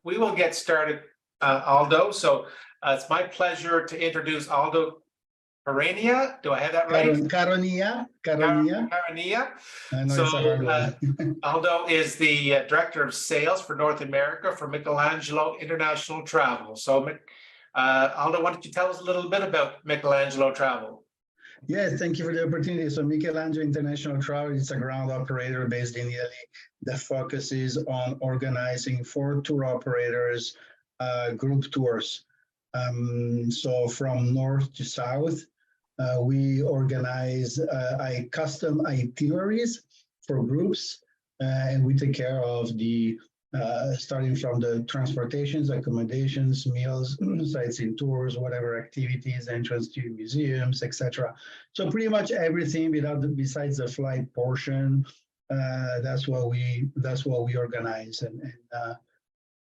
we will get started, Aldo. So it's my pleasure to introduce Aldo Caronia. Do I have that right? Caronia. Caronia. I know So it's a hard one. Aldo is the Director of Sales for North America for Michelangelo International Travel. So Aldo, why don't you tell us a little bit about Michelangelo Travel? Yes, thank you for the opportunity. So Michelangelo International Travel is a ground operator based in Italy that focuses on organizing for tour operators group tours. So from north to south, we organize custom itineraries for groups, and we take care of the starting from the transportations, accommodations, meals, sightseeing tours, whatever activities, entrance to museums, etc. So pretty much everything besides the flight portion. That's what we organize, and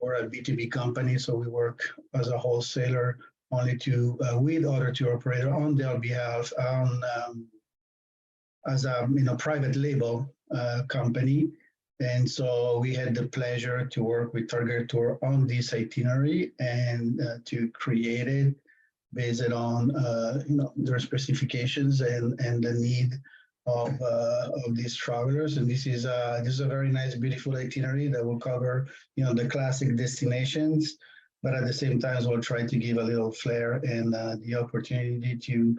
we're a B2B company, so we work as a wholesaler only to with other tour operator on their behalf as a private label company. And so we had the pleasure to work with Target Tour on this itinerary and to create it based on their specifications and the need of these travelers. And this is a very nice, beautiful itinerary that will cover the classic destinations, but at the same time we'll try to give a little flair and the opportunity to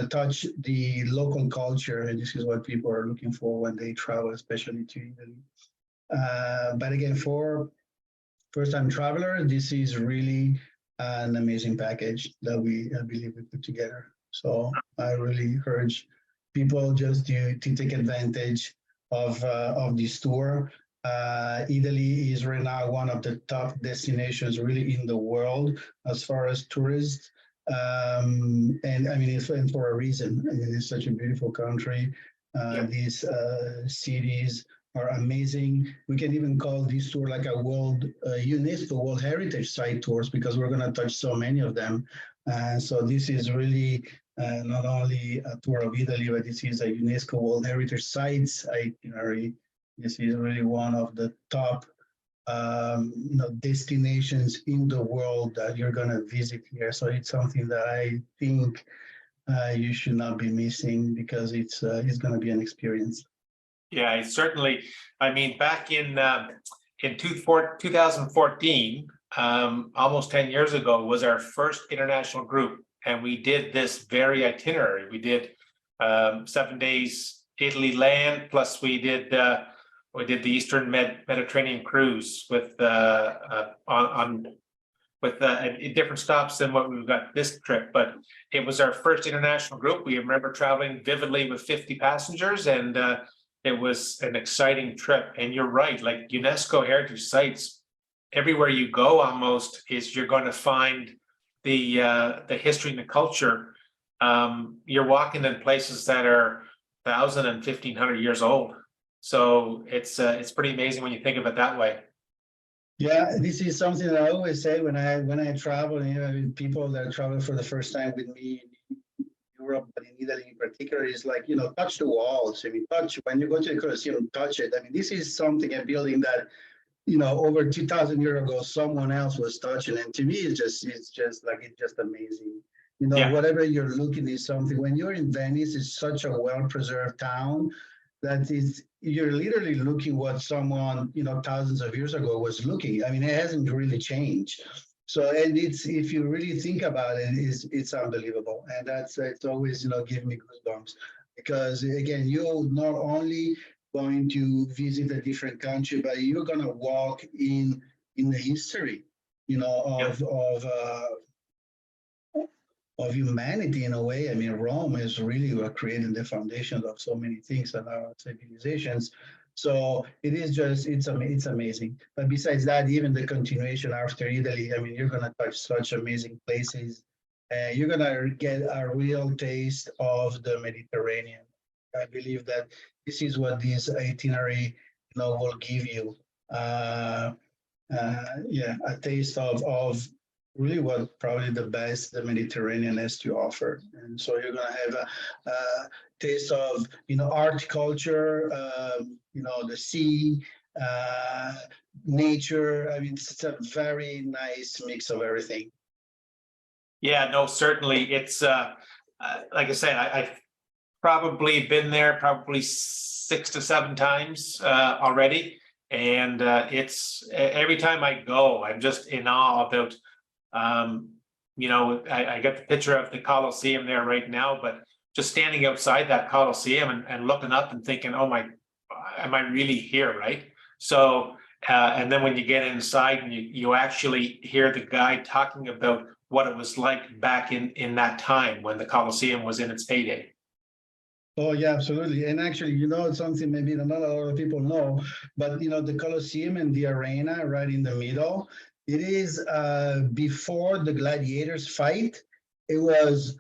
touch the local culture. And this is what people are looking for when they travel, especially to Italy. But again, for first-time traveler, this is really an amazing package that I believe we put together. So I really urge people just to take advantage of this tour. Italy is right now one of the top destinations really in the world as far as tourists. And I mean, it's for a reason. I mean, it's such a beautiful country. These cities are amazing. We can even call this tour like a UNESCO World Heritage Site tours because we're going to touch so many of them. So this is really not only a tour of Italy, but this is a UNESCO World Heritage Sites itinerary. This is really one of the top destinations in the world that you're going to visit here. So it's something that I think you should not be missing because it's going to be an experience. Yeah, it's certainly. I mean, back in 2014, almost 10 years ago, was our first international group, and we did this very itinerary. We did 7 days Italy land, plus we did the Eastern Mediterranean cruise with different stops than what we've got this trip. But it was our first international group. We remember traveling vividly with 50 passengers, and it was an exciting trip. And you're right, like UNESCO heritage sites, everywhere you go almost you're going to find the history and the culture. You're walking in places that are 1,000 and 1,500 years old. So it's pretty amazing when you think of it that way. Yeah, this is something that I always say when I travel, people that travel for the first time with me in Europe, but in Italy in particular, is like, touch the walls. I mean, when you go to the Colosseum, touch it. I mean, this is something, a building that, over 2,000 years ago, someone else was touching. And to me, it's just amazing. Whatever you're looking is something. When you're in Venice, it's such a well-preserved town that you're literally looking what someone, thousands of years ago was looking. I mean, it hasn't really changed. So, and if you really think about it, it's unbelievable. And it's always, giving me goosebumps because again, you're not only going to visit a different country, but you're going to walk in the history, of humanity in a way. I mean, Rome is really what created the foundations of so many things in our civilizations. So it is it's amazing. But besides that, even the continuation after Italy, I mean, you're going to touch such amazing places. You're going to get a real taste of the Mediterranean. I believe that this is what this itinerary, will give you. A taste of really what probably the best the Mediterranean has to offer. And so you're going to have a taste of, art, culture, the sea, uh, nature. I mean, it's a very nice mix of everything. Yeah, no, certainly. It's like I said, I've probably been there probably 6 to 7 times already. And it's every time I go, I'm just in awe about, I got the picture of the Coliseum there right now, but just standing outside that Coliseum and looking up and thinking, oh my, am I really here, right? So, and then when you get inside and you actually hear the guy talking about what it was like back in that time when the Coliseum was in its heyday. Oh yeah, absolutely. And actually, it's something maybe not a lot of people know, but the Colosseum and the arena right in the middle, it is before the gladiators fight. It was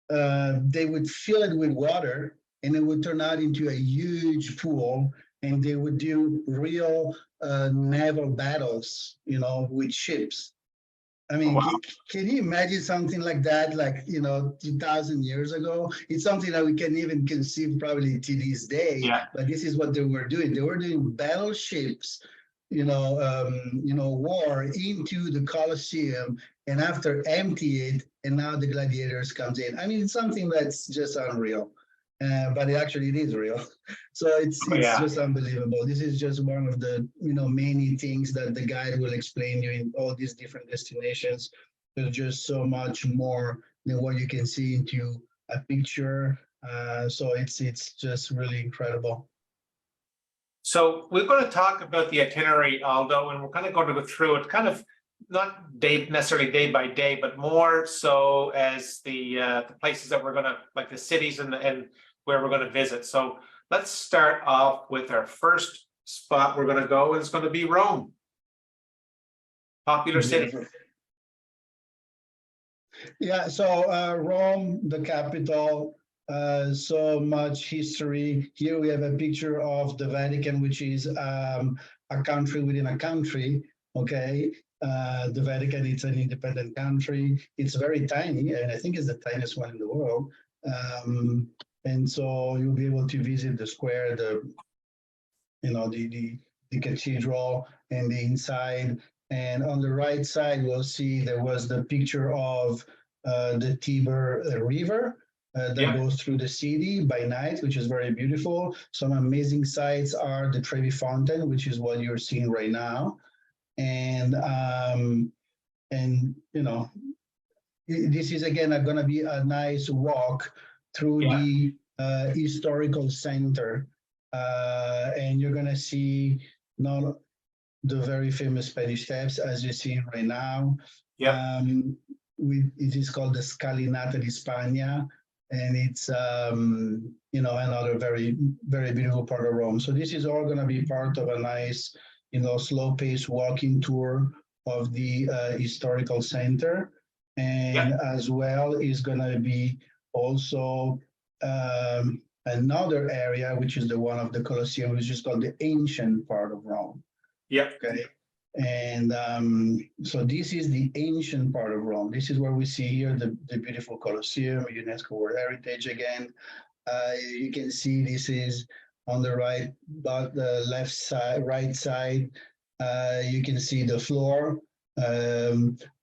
they would fill it with water and it would turn out into a huge pool, and they would do real naval battles, with ships. I mean, Wow. can you imagine something like that, like, 2,000 years ago? It's something that we can even conceive probably to this day, Yeah. but this is what they were doing. They were doing battleships, war into the Colosseum, and after empty it, and now the gladiators comes in. I mean, it's something that's just unreal. But it is real. So it's Yeah. just unbelievable. This is just one of the many things that the guide will explain you in all these different destinations. There's just so much more than what you can see into a picture. So it's just really incredible. So we're going to talk about the itinerary, Aldo, and we're kind of going to go through it, kind of not necessarily day by day, but more so as the places that we're going to, like the cities and where we're going to visit. So let's start off with our first spot we're going to go, and it's going to be Rome. Popular city. Yeah, so Rome, the capital, so much history. Here we have a picture of the Vatican, which is a country within a country. Okay, the Vatican is an independent country. It's very tiny, and I think it's the tiniest one in the world. And so you'll be able to visit the square, the cathedral, and the inside. And on the right side, we'll see there was the picture of the Tiber River that goes through the city by night, which is very beautiful. Some amazing sites are the Trevi Fountain, which is what you're seeing right now. And this is again going to be a nice walk through the historical center. And you're going to see not the very famous Spanish steps as you're seeing right now. It is called the Scalinata di Spagna, and it's another very, very beautiful part of Rome. So this is all going to be part of a nice, slow-paced walking tour of the historical center. And as well is going to be also another area, which is the one of the Colosseum, which is called the ancient part of Rome. Okay. And so this is the ancient part of Rome. This is where we see here the beautiful Colosseum, UNESCO World Heritage again. You can see this is on the right, but the left side, right side, you can see the floor.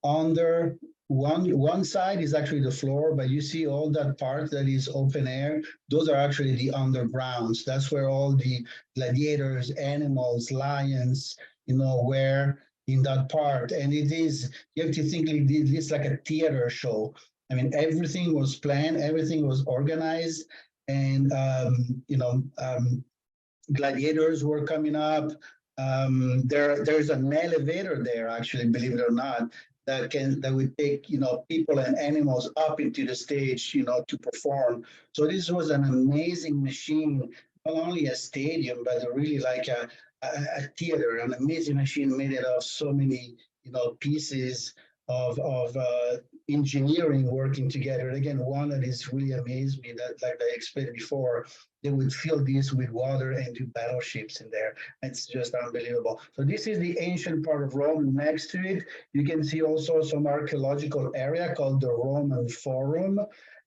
Under one side is actually the floor, but you see all that part that is open air. Those are actually the undergrounds. That's where all the gladiators, animals, lions, were in that part. And it is, you have to think it's like a theater show. I mean, everything was planned, everything was organized, and gladiators were coming up. There's an elevator there, actually, believe it or not, that would take people and animals up into the stage to perform. So this was an amazing machine, not only a stadium, but really like a theater, an amazing machine made it of so many pieces of engineering working together. And again, one that is really amazed me that, like I explained before, they would fill this with water and do battleships in there. It's just unbelievable. So this is the ancient part of Rome. Next to it, you can see also some archaeological area called the Roman Forum.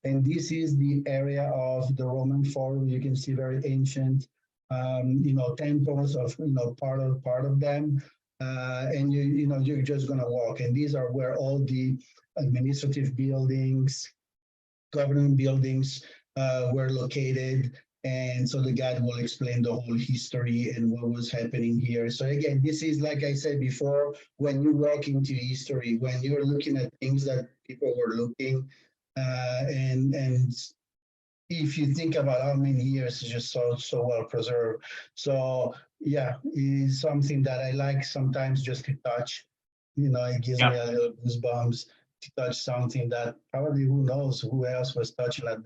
And this is the area of the Roman Forum. You can see very ancient temples of, part of them. And you're just going to walk. And these are where all the administrative buildings, government buildings were located. And so the guide will explain the whole history and what was happening here. So again, this is, like I said before, when you walk into history, when you're looking at things that people were looking, and if you think about how many years it's just so well preserved. So yeah, it's something that I like sometimes just to touch. It gives me a little goosebumps to touch something that probably who knows who else was touching it,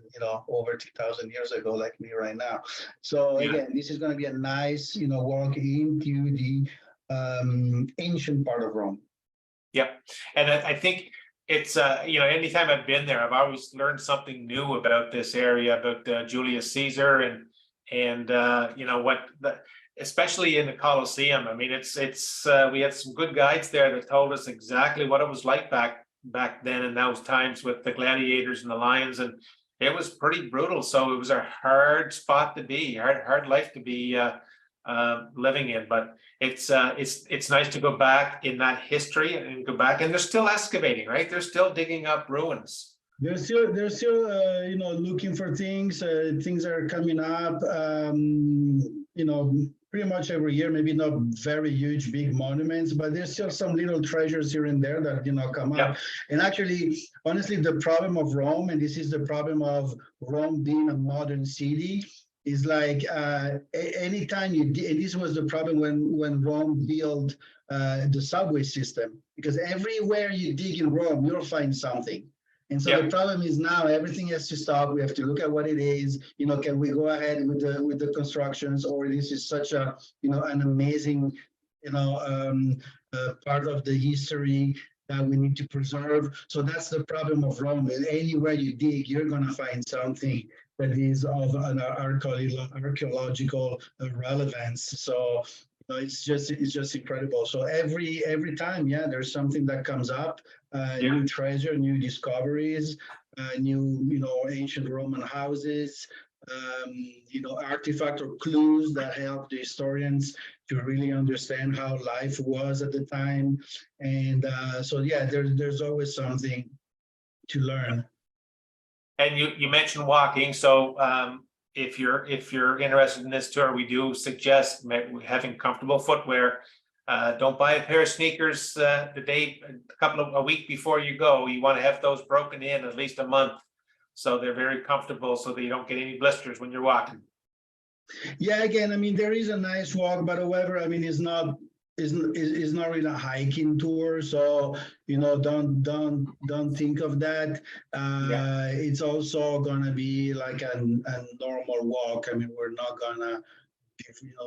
over 2,000 years ago, like me right now. So again, this is going to be a nice, walk into the ancient part of Rome. Yep. And I think it's, anytime I've been there, I've always learned something new about this area, about Julius Caesar and especially in the Colosseum. I mean, it's we had some good guides there that told us exactly what it was like back then in those times with the gladiators and the lions, and it was pretty brutal. So it was a hard spot to be, hard life to be living in. But it's nice to go back in that history and go back, and they're still excavating, right? They're still digging up ruins. They're still looking for things. Things are coming up. Pretty much every year. Maybe not very huge, big monuments, but there's still some little treasures here and there that come up. And actually, honestly, the problem of Rome, and this is the problem of Rome being a modern city, is like anytime and this was the problem when Rome built the subway system, because everywhere you dig in Rome, you'll find something. And so the problem is now everything has to stop. We have to look at what it is. Can we go ahead with the constructions, or this is such a an amazing part of the history that we need to preserve. So that's the problem of Rome. And anywhere you dig, you're going to find something that is of an archaeological relevance. So it's just incredible. So every time, there's something that comes up, new treasure, new discoveries, new ancient Roman houses, artifact or clues that help the historians to really understand how life was at the time. And so there's always something to learn. And you mentioned walking, so if you're interested in this tour, we do suggest having comfortable footwear. Don't buy a pair of sneakers a week before you go. You want to have those broken in at least a month, so they're very comfortable, so that you don't get any blisters when you're walking. Yeah, again, I mean, there is a nice walk, but however, I mean, it's not really a hiking tour, so don't think of that. It's also gonna be like a normal walk. I mean, we're not gonna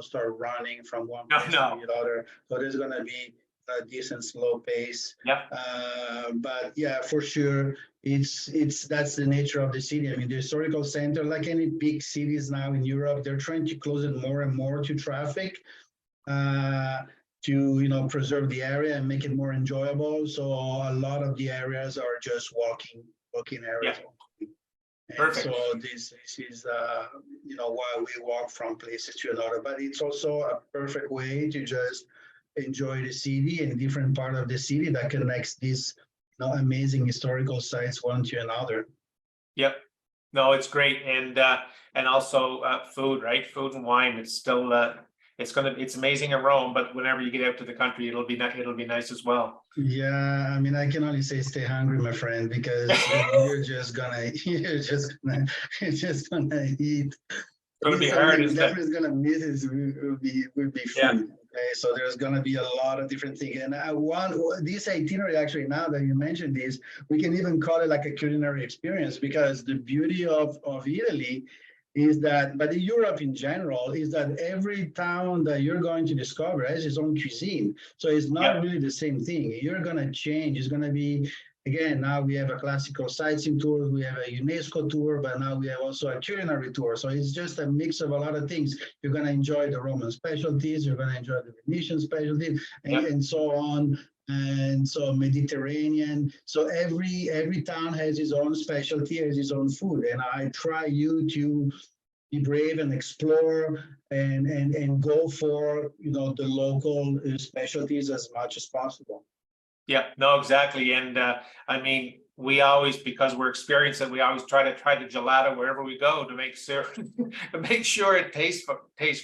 start running from one place to the other, so there's gonna be a decent slow pace. But yeah, for sure, that's the nature of the city. I mean, the historical center, like any big cities now in Europe, they're trying to close it more and more to traffic, to preserve the area and make it more enjoyable. So a lot of the areas are just walking areas. Perfect. So this is why we walk from places to another. But it's also a perfect way to just enjoy the city and different part of the city that connects these amazing historical sites one to another. Yep. No, it's great. And also food, right? Food and wine. It's still it's amazing in Rome, but whenever you get out to the country, it'll be nice as well. Yeah, I mean, I can only say stay hungry, my friend, because you're just gonna eat. It's gonna be hard. Definitely gonna miss is would be food. Okay, so there's gonna be a lot of different things, and I want this itinerary. Actually, now that you mentioned this, we can even call it like a culinary experience, because the beauty of Italy is that, but Europe in general, is that every town that you're going to discover has its own cuisine. So it's not really the same thing. You're going to change. It's going to be, again, now we have a classical sightseeing tour, we have a UNESCO tour, but now we have also a culinary tour. So it's just a mix of a lot of things. You're going to enjoy the Roman specialties, you're going to enjoy the Venetian specialties, and so on. And so Mediterranean. So every town has its own specialty, has its own food. And I try to be brave and explore and go for, the local specialties as much as possible. Yeah, no, exactly. And I mean, we always, because we're experienced, we always try the gelato wherever we go to make sure it tastes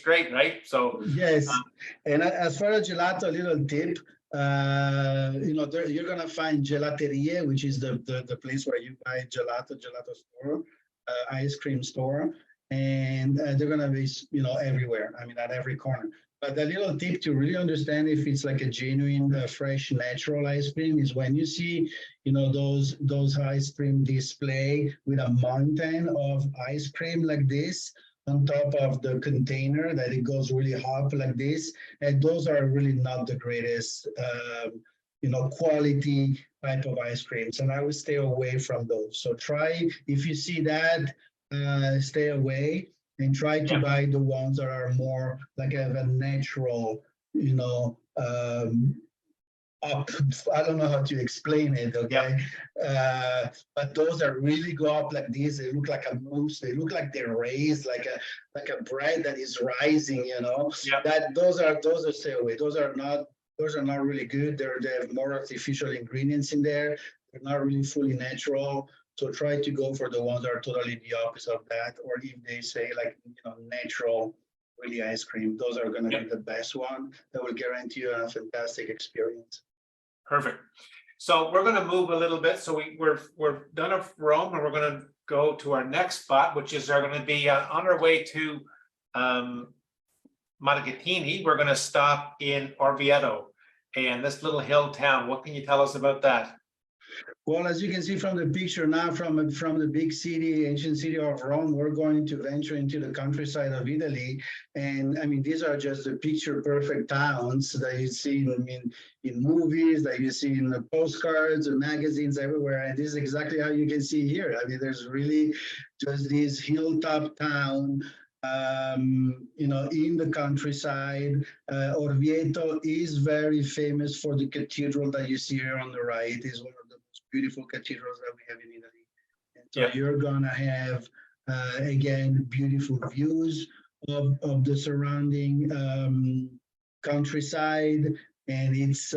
great, right? So Yes, and as far as gelato, a little tip. There, you're gonna find gelateria, which is the place where you buy gelato store, ice cream store, and they're gonna be everywhere. I mean, at every corner. But the little tip to really understand if it's like a genuine, fresh, natural ice cream is when you see, those ice cream display with a mountain of ice cream like this on top of the container that it goes really hot like this, and those are really not the greatest, quality type of ice creams, and I would stay away from those. So try, if you see that, stay away and try to yeah, buy the ones that are more like have a natural, up. I don't know how to explain it, yeah, okay? But those that really go up like this, they look like a mousse. They look like they're raised, like a bread that is rising. yeah, That those are stay away. Those are not really good. They have more artificial ingredients in there. They're not really fully natural. So try to go for the ones that are totally the opposite of that. Or if they say like natural, really ice cream, those are going to yeah. be the best one that will guarantee you a fantastic experience. Perfect. So we're going to move a little bit. So we're done of Rome, and we're going to go to our next spot, which is going to be on our way to Montecatini. We're going to stop in Orvieto, and this little hill town. What can you tell us about that? Well, as you can see from the picture now, from the big city, ancient city of Rome, we're going to venture into the countryside of Italy. And I mean, these are just the picture perfect towns that you see in movies, that you see in the postcards and magazines everywhere. And this is exactly how you can see here. I mean, there's really just this hilltop town, in the countryside. Orvieto is very famous for the cathedral that you see here on the right. Is one of the most beautiful cathedrals that we have in Italy. And so Yeah, you're gonna have again beautiful views of the surrounding countryside, and it's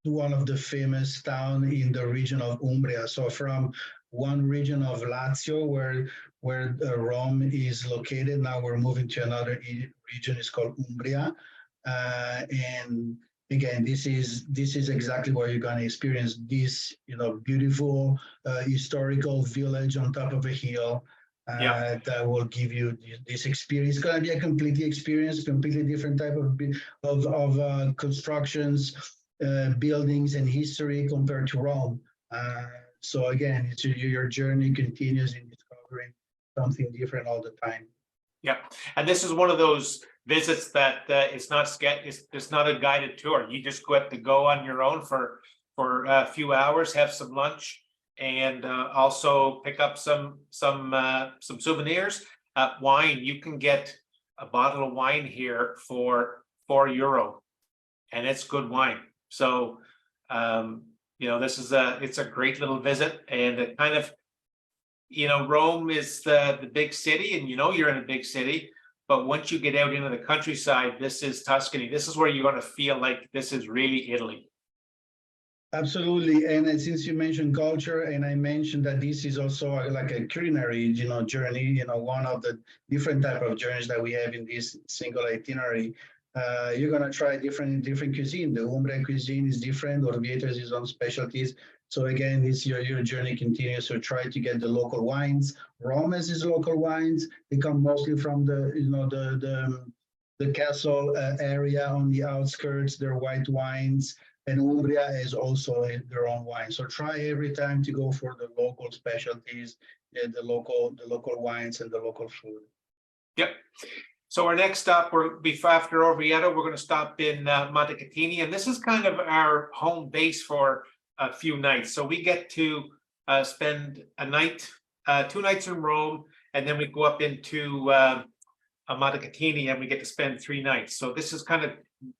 one of the famous town in the region of Umbria. So from one region of Lazio, where Rome is located, now we're moving to another region. It's called Umbria, and again, this is exactly where you're going to experience this, beautiful historical village on top of a hill. yeah, That will give you this experience. It's going to be a completely different type of constructions, buildings, and history compared to Rome. So again, your journey continues in discovering something different all the time. yeah. And this is one of those visits that it's not a guided tour. You just have to go on your own for a few hours, have some lunch, and also pick up some souvenirs. Wine, you can get a bottle of wine here for €4, and it's good wine. So this is it's a great little visit, and it kind of, Rome is the big city, and you're in a big city. But once you get out into the countryside, this is Tuscany. This is where you're going to feel like this is really Italy. Absolutely, and since you mentioned culture, and I mentioned that this is also like a culinary, journey. One of the different type of journeys that we have in this single itinerary. You're gonna try different cuisine. The Umbria cuisine is different. Orvieto has its own specialties. So again, this your journey continues. So try to get the local wines. Rome has its local wines. They come mostly from the castle area on the outskirts. They're white wines. And Umbria is also their own wine. So try every time to go for the local specialties, the local wines and the local food. Yep. So our next stop, after Orvieto, we're going to stop in Montecatini, and this is kind of our home base for a few nights. So we get to spend a night, 2 nights in Rome, and then we go up into Montecatini, and we get to spend 3 nights. So this is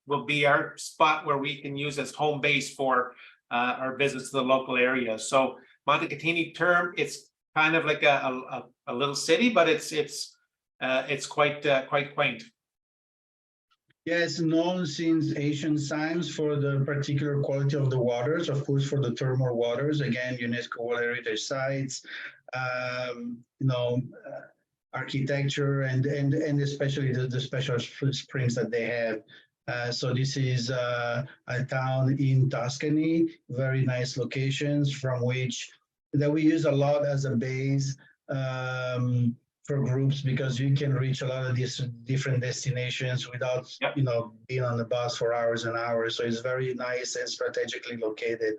will be our spot where we can use as home base for our visits to the local area. So Montecatini term, it's kind of like a little city, but it's quite quaint. Yeah, it's known since ancient times for the particular quality of the waters, of course, for the thermal waters, again, UNESCO World Heritage Sites, you know, architecture and especially the special springs that they have. So this is a town in Tuscany, very nice locations from which that we use a lot as a base for groups because you can reach a lot of these different destinations without Yep. being on the bus for hours and hours. So it's very nice and strategically located.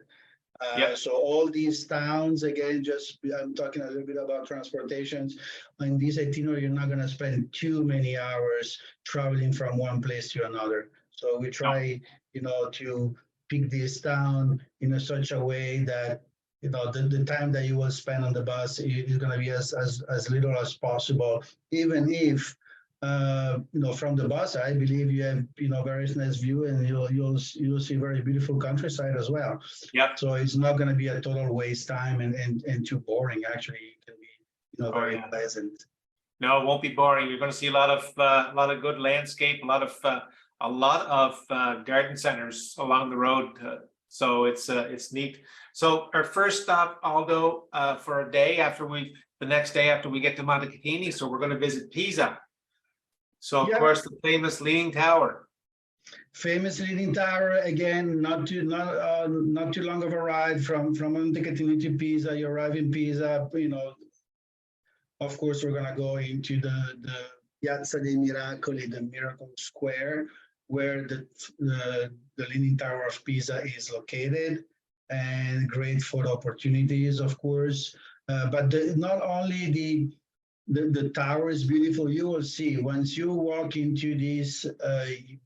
Yep. So all these towns, again, just I'm talking a little bit about transportations. In this itinerary, you're not going to spend too many hours traveling from one place to another. So we try, to pick this town in such a way that the time that you will spend on the bus is going to be as little as possible, even if from the bus, I believe you have very nice view, and you'll see very beautiful countryside as well. Yep. So it's not going to be a total waste time and too boring. Actually, it can be very pleasant. No, it won't be boring. You're going to see a lot of good landscape, a lot of garden centers along the road. So it's neat. So our first stop, Aldo, for a day the next day after we get to Montecatini. So we're going to visit Pisa. So of course the famous Leaning Tower. Famous Leaning Tower, again, not too long of a ride from Montecatini to Pisa. You arrive in Pisa, of course we're gonna go into the Piazza dei Miracoli, the Miracle Square, where the Leaning Tower of Pisa is located, and great photo opportunities, of course. But not only the tower is beautiful. You will see once you walk into this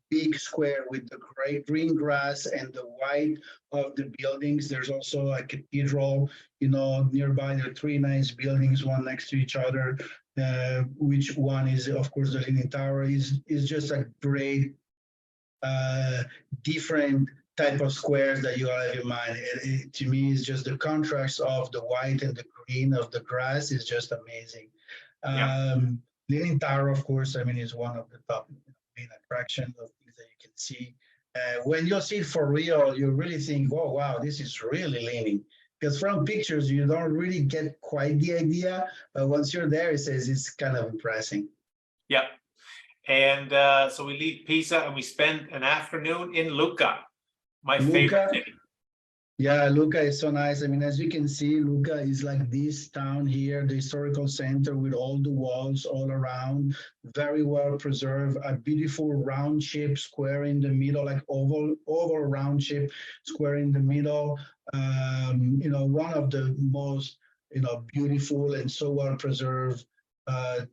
big square with the great green grass and the white of the buildings. There's also a cathedral, nearby. There are three nice buildings, one next to each other. Which one is, of course, the Leaning Tower is just a great different type of squares that you have in mind. To me, it's just the contrast of the white and the green of the grass is just amazing. Leaning Tower, of course, is one of the top main attractions of things that you can see. When you see it for real, you really think, oh, wow, this is really leaning. Because from pictures, you don't really get quite the idea. But once you're there, it's kind of impressive. Yep. And so we leave Pisa and we spend an afternoon in Lucca, my favorite city. Yeah, Lucca is so nice. As you can see, Lucca is like this town here, the historical center with all the walls all around, very well preserved, a beautiful round shape square in the middle, like oval round shape square in the middle. One of the most, beautiful and so well preserved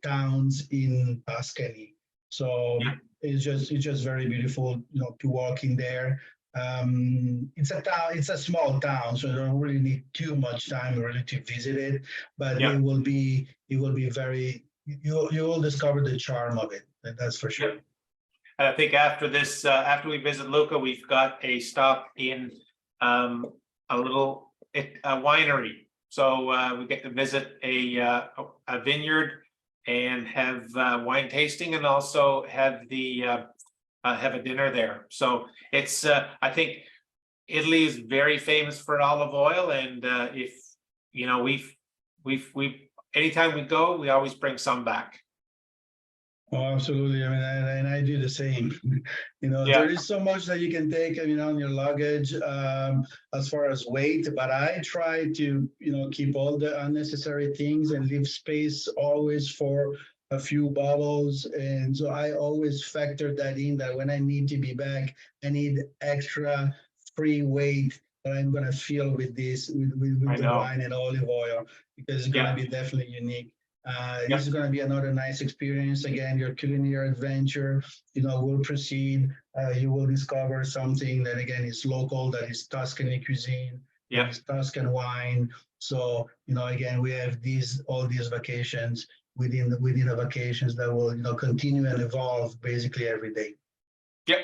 towns in Tuscany. So it's just very beautiful, to walk in there. It's a small town, so you don't really need too much time really to visit it, but it will be very, you will discover the charm of it, that's for sure. And I think after this, after we visit Lucca, we've got a stop in a winery. So we get to visit a vineyard and have wine tasting, and also have a dinner there. So it's I think Italy is very famous for olive oil, and if we've anytime we go, we always bring some back. Oh, absolutely. And I do the same. There is so much that you can take, on your luggage as far as weight, but I try to, keep all the unnecessary things and leave space always for a few bottles. And so I always factor that in, that when I need to be back, I need extra free weight that I'm going to fill with this, with the wine and olive oil, because it's going to be definitely unique. This is going to be another nice experience. Again, your culinary adventure, will proceed. You will discover something that, again, is local, that is Tuscany cuisine, that is Tuscan wine. So, again, we have all these vacations within the vacations that will, continue and evolve basically every day. Yep.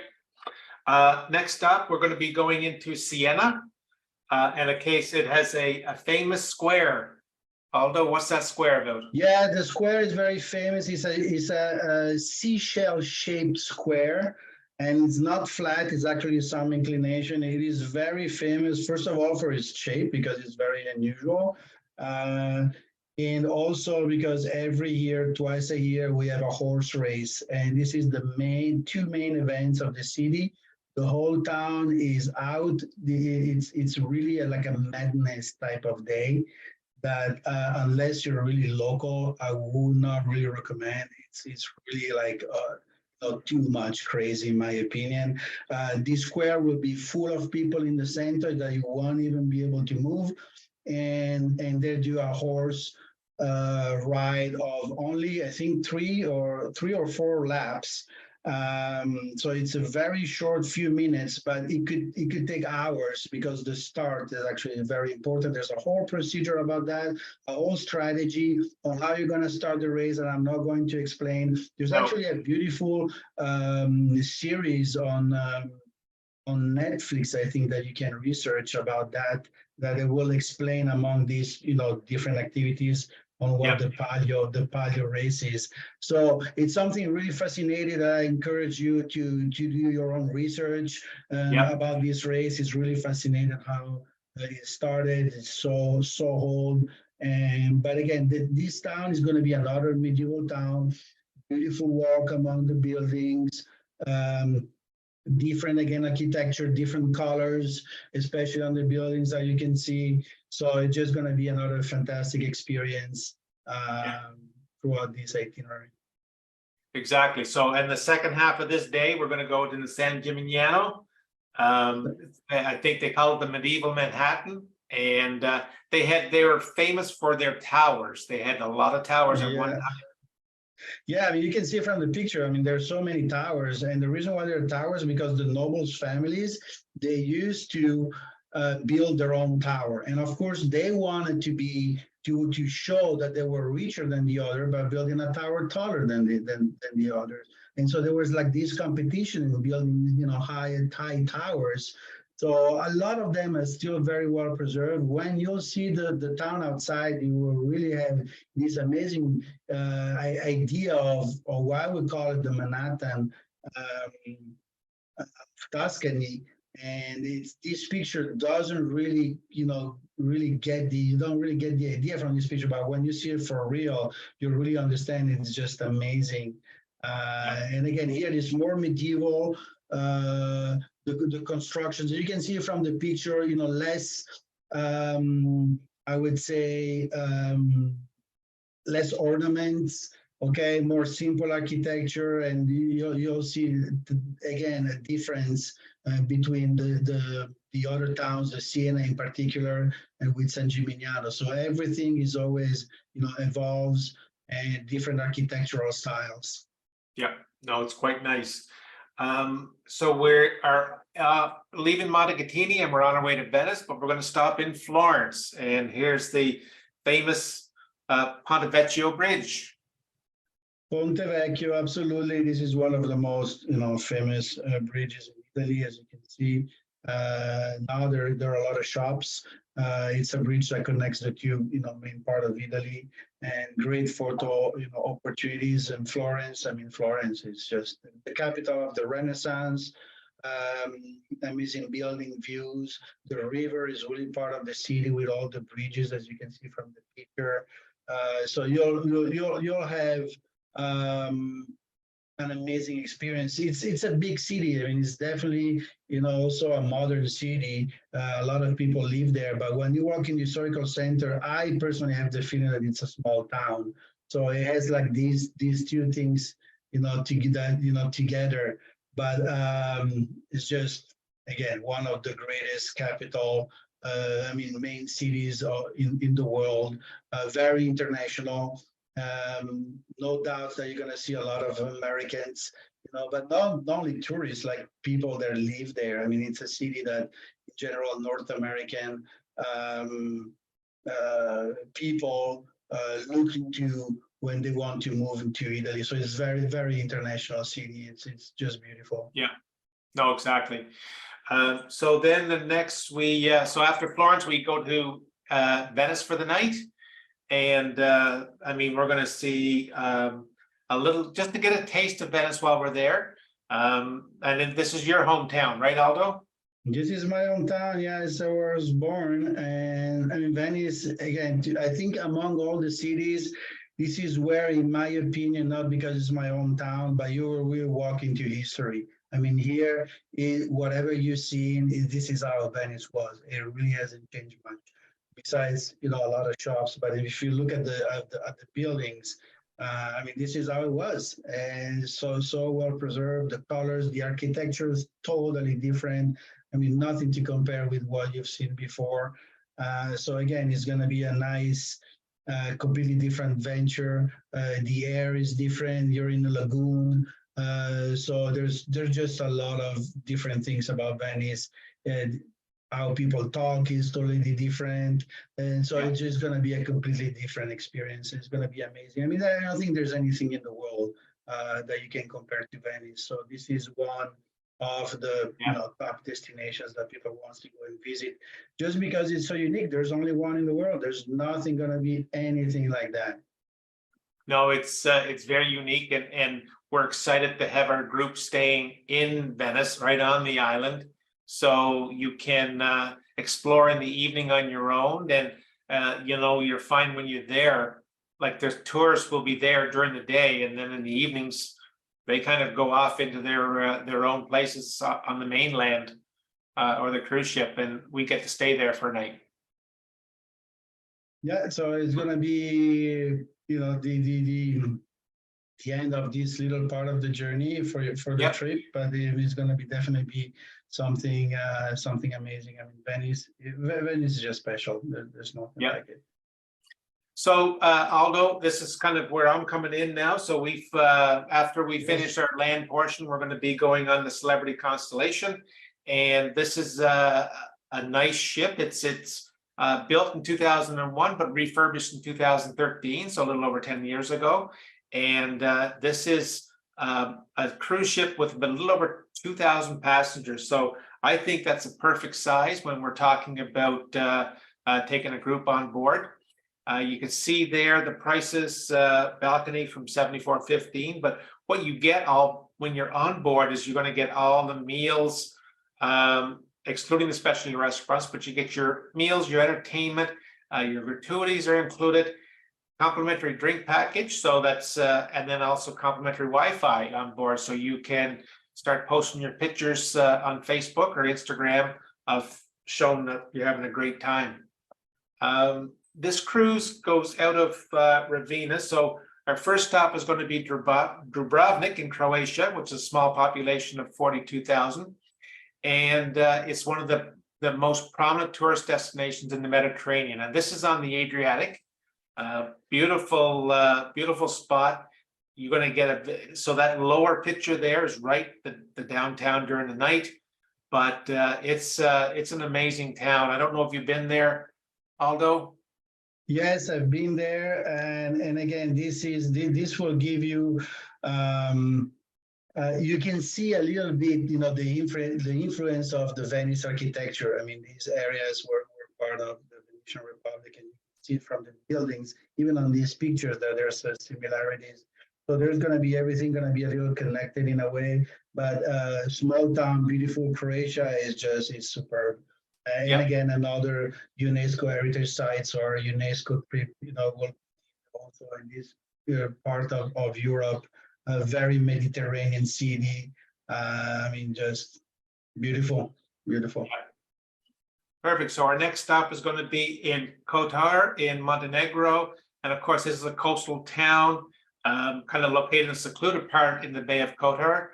Next up, we're going to be going into Siena, and it has a famous square Aldo, what's that square about? Yeah, the square is very famous. It's a seashell shaped square, and it's not flat. It's actually some inclination. It is very famous, first of all, for its shape because it's very unusual, uh, and also because every year, twice a year, we have a horse race, and this is the two main events of the city. The whole town is out. It's really like a madness type of day that unless you're really local, I would not really recommend. It's really like not too much crazy, in my opinion. This square will be full of people in the center that you won't even be able to move, and they do a horse ride of only I think three or four laps. So it's a very short few minutes, but it could take hours because the start is actually very important. There's a whole procedure about that, a whole strategy on how you're going to start the race, and I'm not going to explain. There's actually a beautiful series on Netflix, I think, that you can research about that it will explain among these, different activities on what the palio race is. So it's something really fascinating that I encourage you to do your own research about this race. It's really fascinating how it started. It's so old. But again, this town is going to be another medieval town. Beautiful walk among the buildings. Different again architecture, different colors, especially on the buildings that you can see. So it's just going to be another fantastic experience throughout this itinerary. Exactly. So, and the second half of this day, we're going to go to the San Gimignano. I think they call it the medieval Manhattan, and they were famous for their towers. They had a lot of towers at one time. Yeah, I mean, you can see from the picture, I mean, there's so many towers, and the reason why there are towers is because the nobles' families, they used to build their own tower. And of course, they wanted to show that they were richer than the other by building a tower taller than the others. And so there was like this competition in building, high towers. So a lot of them are still very well preserved. When you'll see the town outside, you will really have this amazing idea of why we call it the Manhattan of Tuscany. And this picture doesn't really, you don't really get the idea from this picture, but when you see it for real, you really understand it's just amazing. And again, here it is more medieval. The constructions, you can see from the picture, less, I would say, less ornaments, okay, more simple architecture, and you'll see again a difference between the other towns, the Siena in particular, and with San Gimignano. So everything is always, evolves and different architectural styles. Yeah, no, it's quite nice. So we are leaving Montegatini and we're on our way to Venice, but we're going to stop in Florence. And here's the famous Ponte Vecchio Bridge. Ponte Vecchio, absolutely. This is one of the most, famous bridges in Italy, as you can see. Now there are a lot of shops. It's a bridge that connects the two, main part of Italy, and great photo, opportunities in Florence. I mean, Florence is just the capital of the Renaissance. Amazing building views. The river is really part of the city with all the bridges, as you can see from the picture. So you'll have an amazing experience. It's a big city. I mean, it's definitely, also a modern city. A lot of people live there, but when you walk in the historical center, I personally have the feeling that it's a small town. So it has like these two things, together. But it's just, again, one of the greatest capital, main cities in the world, very international. No doubt that you're going to see a lot of Americans, but not only tourists, like people that live there. I mean, it's a city that, in general, North American people look into when they want to move into Italy. So it's very, very international city. It's just beautiful. Yeah, no, exactly. So then the next so after Florence, we go to Venice for the night. And I mean, we're going to see a little, just to get a taste of Venice while we're there. And then this is your hometown, right, Aldo? This is my hometown. Yeah, it's where I was born, and I mean Venice again. I think among all the cities, this is where, in my opinion, not because it's my hometown, but you will walk into history. I mean, here, whatever you've seen, this is how Venice was. It really hasn't changed much. Besides, a lot of shops. But if you look at the buildings, I mean, this is how it was, and so well preserved. The colors, the architecture is totally different. I mean, nothing to compare with what you've seen before. So again, it's going to be a nice, completely different venture. The air is different. You're in a lagoon. So there's just a lot of different things about Venice. How people talk is totally different. And so it's just going to be a completely different experience. It's going to be amazing. I mean, I don't think there's anything in the world that you can compare to Venice. So this is one of the top destinations that people want to go and visit, just because it's so unique. There's only one in the world. There's nothing going to be anything like that. No, it's very unique, and we're excited to have our group staying in Venice, right on the island, so you can explore in the evening on your own. And you're fine when you're there. Like, there's tourists will be there during the day, and then in the evenings they kind of go off into their own places on the mainland or the cruise ship, and we get to stay there for a night. Yeah, so it's going to be the end of this little part of the journey for the trip, but it's going to be definitely be something amazing. I mean, Venice is just special. There's nothing like it. So Aldo, this is kind of where I'm coming in now. So we've after we finish our land portion, we're going to be going on the Celebrity Constellation, and this is a nice ship. It's built in 2001, but refurbished in 2013, so a little over 10 years ago. And this is a cruise ship with a little over 2,000 passengers. So I think that's a perfect size when we're talking about taking a group on board. You can see there the prices, balcony from $74.15, but what you get when you're on board is you're going to get all the meals, excluding the specialty restaurants, but you get your meals, your entertainment, your gratuities are included, complimentary drink package. So that's, and then also complimentary Wi-Fi on board. So you can start posting your pictures on Facebook or Instagram of showing that you're having a great time. This cruise goes out of Ravenna. So our first stop is going to be Dubrovnik in Croatia, which is a small population of 42,000. And it's one of the most prominent tourist destinations in the Mediterranean. And this is on the Adriatic. Beautiful spot. You're going to get so that lower picture there is right the downtown during the night. But it's an amazing town. I don't know if you've been there, Aldo. Yes, I've been there, and again, this will give you. You can see a little bit, the influence of the Venice architecture. I mean, these areas were part of the Venetian Republic, and you can see from the buildings, even on these pictures, that there's similarities. So there's going to be everything going to be a little connected in a way. But small town, beautiful Croatia is superb. And again, another UNESCO heritage sites or UNESCO trip, will also in this part of Europe, a very Mediterranean city. I mean, just beautiful. Perfect. So our next stop is going to be in Kotar in Montenegro. And of course, this is a coastal town, kind of located in a secluded part in the Bay of Kotar,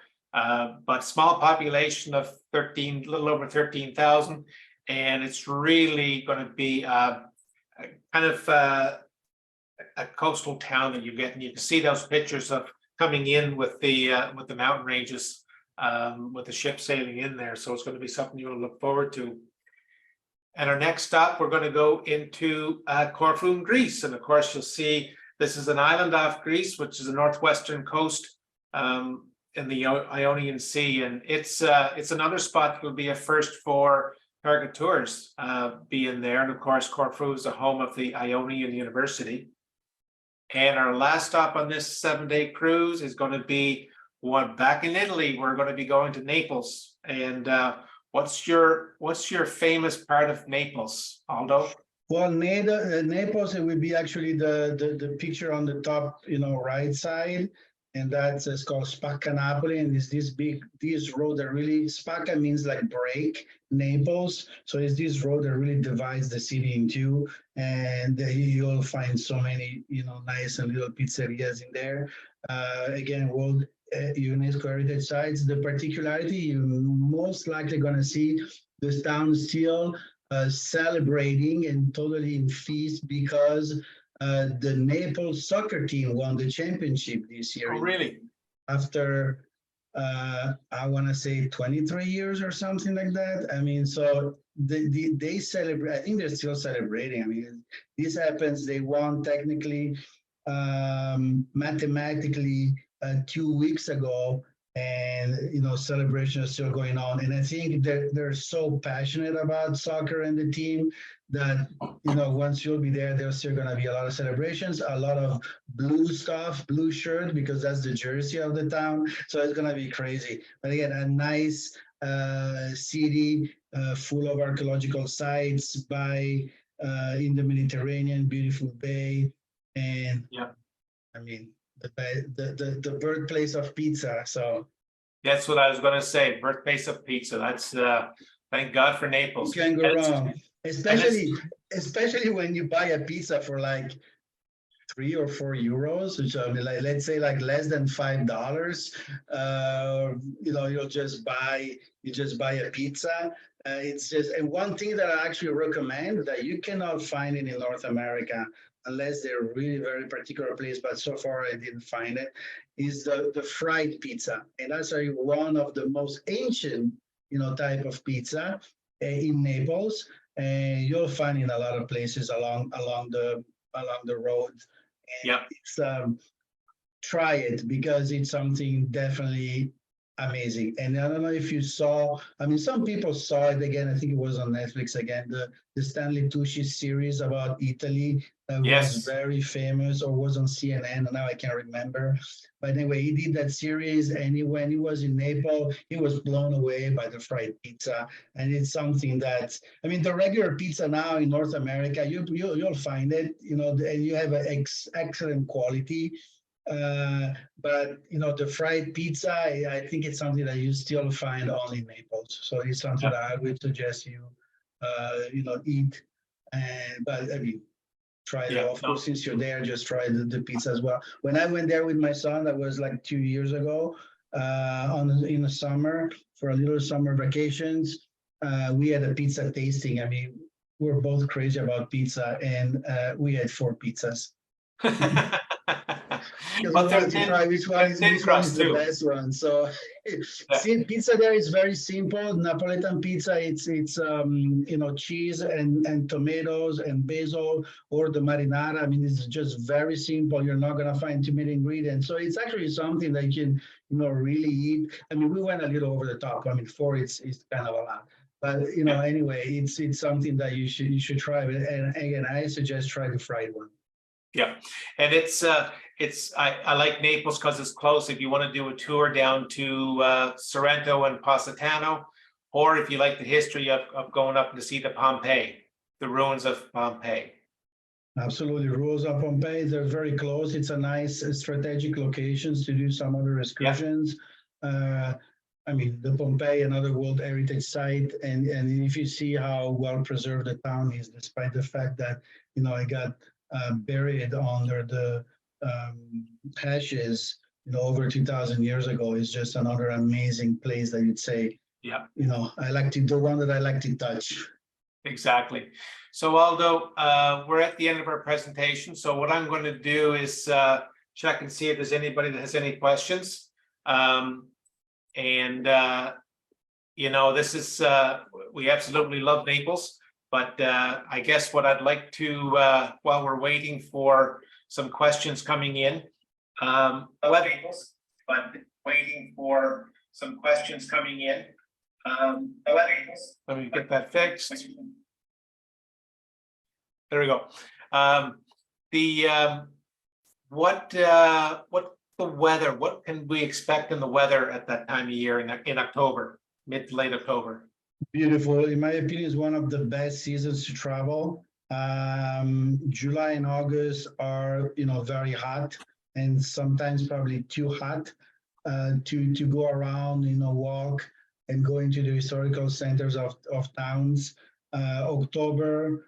but small population of little over 13,000. And it's really going to be kind of a coastal town that you get, and you can see those pictures of coming in with the mountain ranges, with the ship sailing in there. So it's going to be something you'll look forward to. And our next stop, we're going to go into Corfu in Greece, and of course you'll see this is an island off Greece, which is the northwestern coast in the Ionian Sea, and it's another spot that will be a first for Target Tours being there. And of course, Corfu is the home of the Ionian University. And our last stop on this 7-day cruise is going to be one back in Italy. We're going to be going to Naples. And what's your famous part of Naples, Aldo? Well, Naples, it would be actually the picture on the top, right side. And that's it's called Spacca Napoli. And it's this road that really, Spacca means like break, Naples. So it's this road that really divides the city in two. And you'll find so many, nice and little pizzerias in there. Again, World UNESCO Heritage Sites. The particularity, you're most likely going to see this town still celebrating and totally in feast because the Naples soccer team won the championship this year. Oh, really? After, I want to say 23 years or something like that. I mean, so they celebrate, I think they're still celebrating. I mean, this happens, they won technically, mathematically 2 weeks ago, and celebration is still going on. And I think they're so passionate about soccer and the team that once you'll be there, there's still going to be a lot of celebrations, a lot of blue stuff, blue shirt, because that's the jersey of the town. So it's going to be crazy. But again, a nice city full of archaeological sites by in the Mediterranean, beautiful bay, and yeah, I mean the birthplace of pizza. So that's what I was going to say. Birthplace of pizza. That's thank God for Naples. you can't go wrong. Especially when you buy a pizza for like 3 or 4 euros, which I mean, like, let's say like less than $5. You'll just buy a pizza. It's just, and one thing that I actually recommend that you cannot find it in North America unless they're really very particular place, but so far I didn't find it, is the fried pizza. And that's one of the most ancient, type of pizza in Naples. And you'll find in a lot of places along the road. And yeah, it's try it because it's something definitely amazing. And I don't know if you saw, I mean, some people saw it again. I think it was on Netflix again, the Stanley Tucci series about Italy that yes, was very famous, or was on CNN, and now I can't remember. But anyway, he did that series, and when he was in Naples, he was blown away by the fried pizza. And it's something that, I mean, the regular pizza now in North America, you'll find it, and you have an excellent quality. But the fried pizza, I think it's something that you still find only in Naples. So it's something that I would suggest you, eat. But I mean, try it. Of course, since you're there, just try the pizza as well. When I went there with my son, that was like 2 years ago, in the summer for a little summer vacations. We had a pizza tasting. I mean, we're both crazy about pizza, and we had 4 pizzas. Because but we wanted to try which one is the best one. So, see, pizza there is very simple. Napolitan pizza, it's cheese and tomatoes and basil, or the marinara. I mean, it's just very simple. You're not gonna find too many ingredients. So it's actually something that you can really eat. I mean, we went a little over the top. I mean, 4 is kind of a lot. But anyway, it's something that you should try. And again, I suggest try the fried one. Yeah, and I like Naples because it's close. If you want to do a tour down to Sorrento and Positano, or if you like the history of going up to see the ruins of Pompeii. Absolutely, ruins of Pompeii, they're very close. It's a nice strategic locations to do some other excursions. I mean, the Pompeii, another World Heritage Site, and if you see how well preserved the town is, despite the fact that I got buried under the ashes, over 2,000 years ago, is just another amazing place that you'd say, I like to, the one that I like to touch. Exactly. So Aldo, we're at the end of our presentation. So what I'm going to do is check and see if there's anybody that has any questions. This is, we absolutely love Naples. But I guess what I'd like to, while we're waiting for some questions coming in, Let me get that fixed. There we go. What the weather? What can we expect in the weather at that time of year in October, mid to late October? Beautiful. In my opinion, is one of the best seasons to travel. July and August are, very hot and sometimes probably too hot to go around, walk and go into the historical centers of towns. October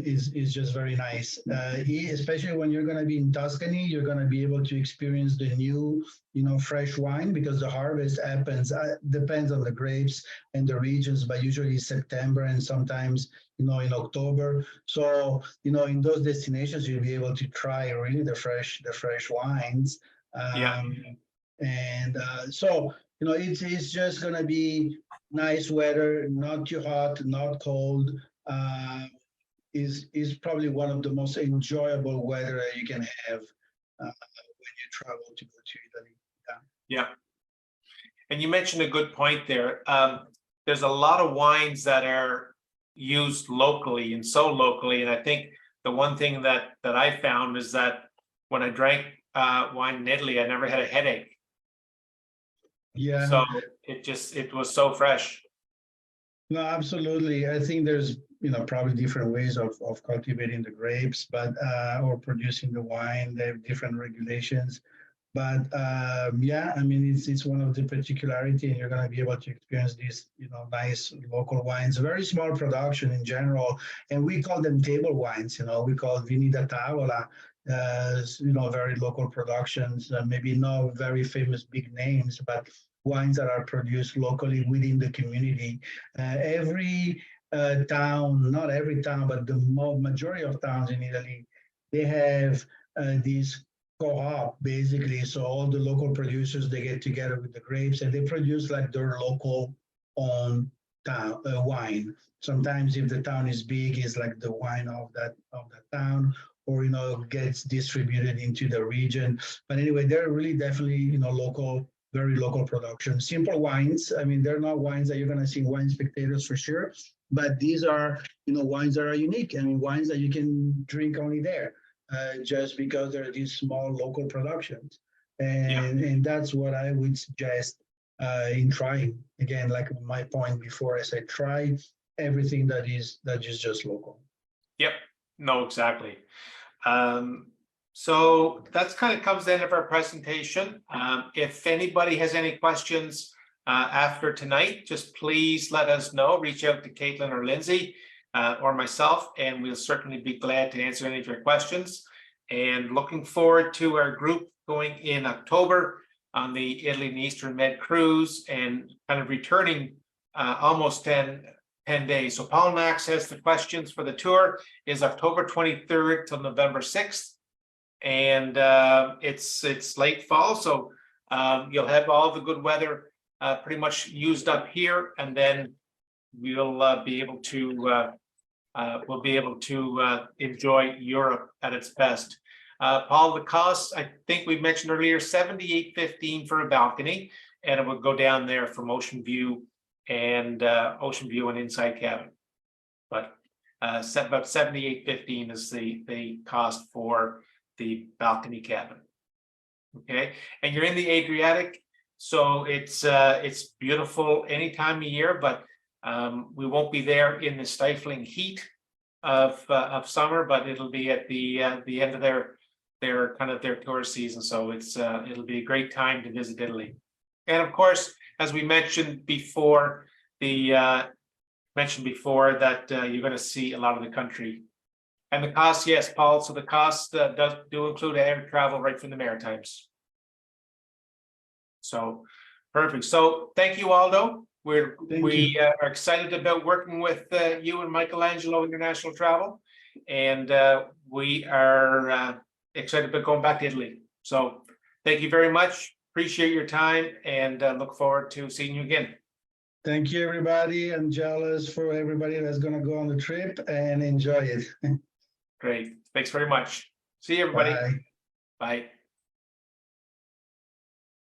is just very nice, especially when you're going to be in Tuscany. You're going to be able to experience the new, fresh wine, because the harvest happens, depends on the grapes and the regions, but usually September and sometimes, in October. So, in those destinations, you'll be able to try really the fresh wines. Yeah. And so, it's just going to be nice weather, not too hot, not cold. Is probably one of the most enjoyable weather that you can have when you travel to go to Italy. Yeah. And you mentioned a good point there. There's a lot of wines that are used locally and so locally. And I think the one thing that I found is that when I drank wine in Italy, I never had a headache. Yeah. So it was so fresh. No, absolutely. I think there's, probably different ways of cultivating the grapes, but or producing the wine. They have different regulations. But yeah, I mean, it's one of the particularity, and you're going to be able to experience these, nice local wines. Very small production in general, and we call them table wines. We call vini da tavola. Very local productions. Maybe not very famous big names, but wines that are produced locally within the community. Every town, not every town, but the majority of towns in Italy, they have these co-op basically. So all the local producers, they get together with the grapes and they produce like their local own town wine. Sometimes if the town is big, it's like the wine of that town, or gets distributed into the region. But anyway, they're really definitely local, very local production. Simple wines. I mean, they're not wines that you're going to see in Wine Spectators for sure, but these are wines that are unique. I mean, wines that you can drink only there. Just because there are these small local productions. And that's what I would suggest in trying. Again, like my point before, I said, try everything that is just local. Yep. No, exactly. So that's kind of comes the end of our presentation. If anybody has any questions after tonight, just please let us know. Reach out to Caitlin or Lindsay or myself, and we'll certainly be glad to answer any of your questions. And looking forward to our group going in October on the Italy and Eastern Med cruise, and kind of returning almost 10 days. So Paul Max has the questions for the tour is October 23rd till November 6th. And it's late fall, so you'll have all the good weather pretty much used up here, and then we'll be able to enjoy Europe at its best. Paul, the cost, I think we mentioned earlier, $78.15 for a balcony, and it would go down there from Ocean View and inside cabin. But about $78.15 is the cost for the balcony cabin. Okay, and you're in the Adriatic, so it's beautiful any time of year, but we won't be there in the stifling heat of summer, but it'll be at the end of their tourist season. So it'll be a great time to visit Italy. And of course, as we mentioned before, that you're going to see a lot of the country. And the cost, yes, Paul. So the cost do include air travel right from the Maritimes. So perfect. So thank you, Aldo. We are excited about working with you and Michelangelo International Travel, and we are excited about going back to Italy. So thank you very much. Appreciate your time, and look forward to seeing you again. Thank you, everybody. I'm jealous for everybody that's going to go on the trip and enjoy it. Great. Thanks very much. See you, everybody. Bye. Bye.